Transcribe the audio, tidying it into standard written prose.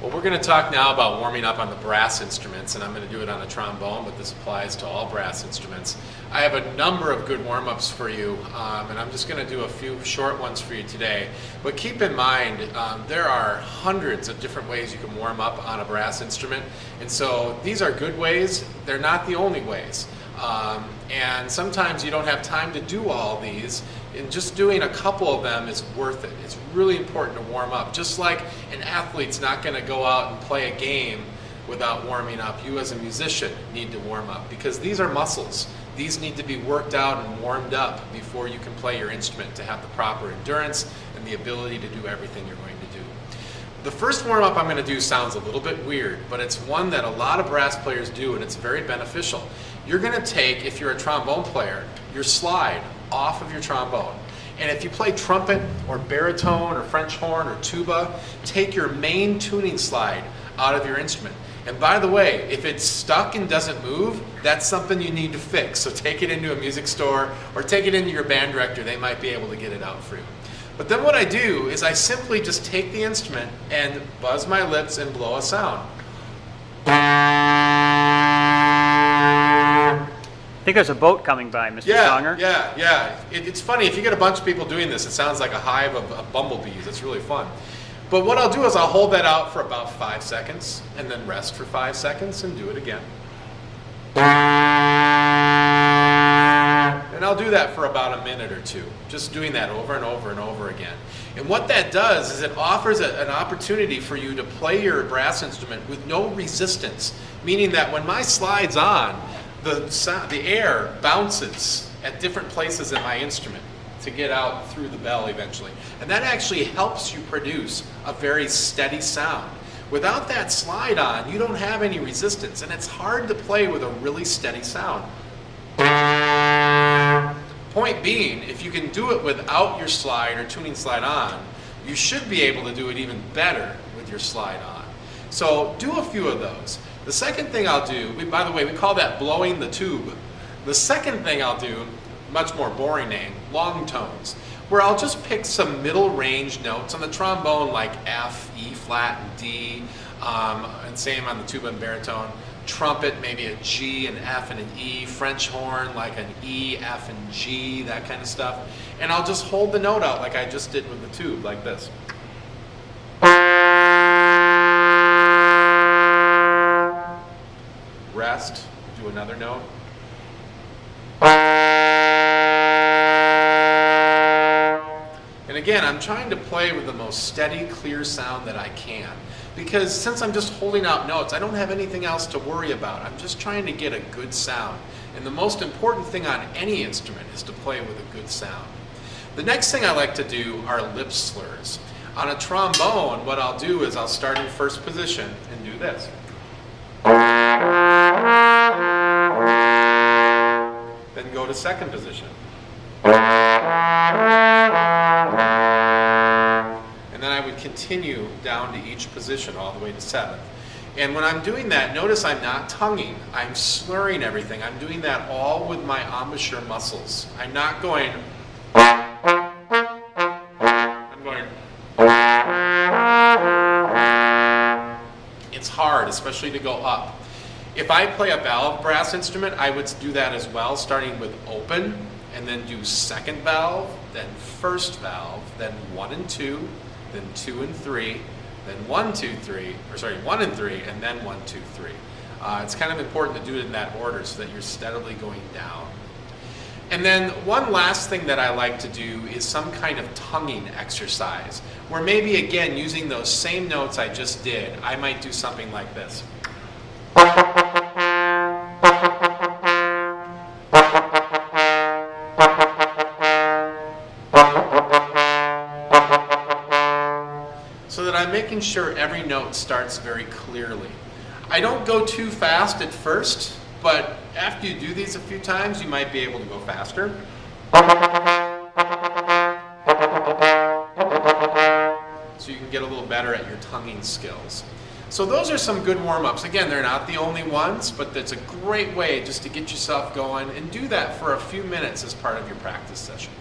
Well, we're going to talk now about warming up on the brass instruments, and I'm going to do it on a trombone, but this applies to all brass instruments. I have a number of good warm-ups for you, and I'm just going to do a few short ones for you today. But keep in mind, there are hundreds of different ways you can warm up on a brass instrument, and so these are good ways. They're not the only ways. And sometimes you don't have time to do all these, and just doing a couple of them is worth it. It's really important to warm up. Just like an athlete's not going to go out and play a game without warming up, you as a musician need to warm up, because these are muscles. These need to be worked out and warmed up before you can play your instrument to have the proper endurance and the ability to do everything you're going to do. The first warm-up I'm going to do sounds a little bit weird, but it's one that a lot of brass players do, and it's very beneficial. You're going to take, if you're a trombone player, your slide off of your trombone. And if you play trumpet or baritone or French horn or tuba, take your main tuning slide out of your instrument. And by the way, if it's stuck and doesn't move, that's something you need to fix. So take it into a music store or take it into your band director. They might be able to get it out for you. But then what I do is I simply just take the instrument and buzz my lips and blow a sound. I think there's a boat coming by, Mr. Songer. Yeah. It's funny, if you get a bunch of people doing this, it sounds like a hive of bumblebees. It's really fun. But what I'll do is I'll hold that out for about 5 seconds and then rest for 5 seconds and do it again. And I'll do that for about a minute or two, just doing that over and over and over again. And what that does is it offers an opportunity for you to play your brass instrument with no resistance, meaning that when my slide's on, the air bounces at different places in my instrument to get out through the bell eventually. And that actually helps you produce a very steady sound. Without that slide on, you don't have any resistance, and it's hard to play with a really steady sound. Point being, if you can do it without your slide or tuning slide on, you should be able to do it even better with your slide on. So do a few of those. The second thing I'll do, by the way, we call that blowing the tube. The second thing I'll do, much more boring name, long tones, where I'll just pick some middle range notes on the trombone like F, E flat, and D, and same on the tuba and baritone. Trumpet, maybe a G, an F, and an E. French horn, like an E, F, and G, that kind of stuff. And I'll just hold the note out like I just did with the tube, like this. Rest, do another note. And again, I'm trying to play with the most steady, clear sound that I can. Because since I'm just holding out notes, I don't have anything else to worry about. I'm just trying to get a good sound. And the most important thing on any instrument is to play with a good sound. The next thing I like to do are lip slurs. On a trombone, what I'll do is I'll start in first position and do this. Then go to second position. And then I would continue down to each position all the way to seventh. And when I'm doing that, notice I'm not tonguing. I'm slurring everything. I'm doing that all with my embouchure muscles. I'm not going... I'm going... It's hard, especially to go up. If I play a valve brass instrument, I would do that as well, starting with open, and then do second valve, then first valve, then 1 and 2, then 2 and 3, then 1, 2, 3, or sorry, 1 and 3, and then 1, 2, 3. It's kind of important to do it in that order so that you're steadily going down. And then one last thing that I like to do is some kind of tonguing exercise, where maybe again, using those same notes I just did, I might do something like this. So that I'm making sure every note starts very clearly. I don't go too fast at first, but after you do these a few times, you might be able to go faster. So you can get a little better at your tonguing skills. So those are some good warm-ups. Again, they're not the only ones, but that's a great way just to get yourself going, and do that for a few minutes as part of your practice session.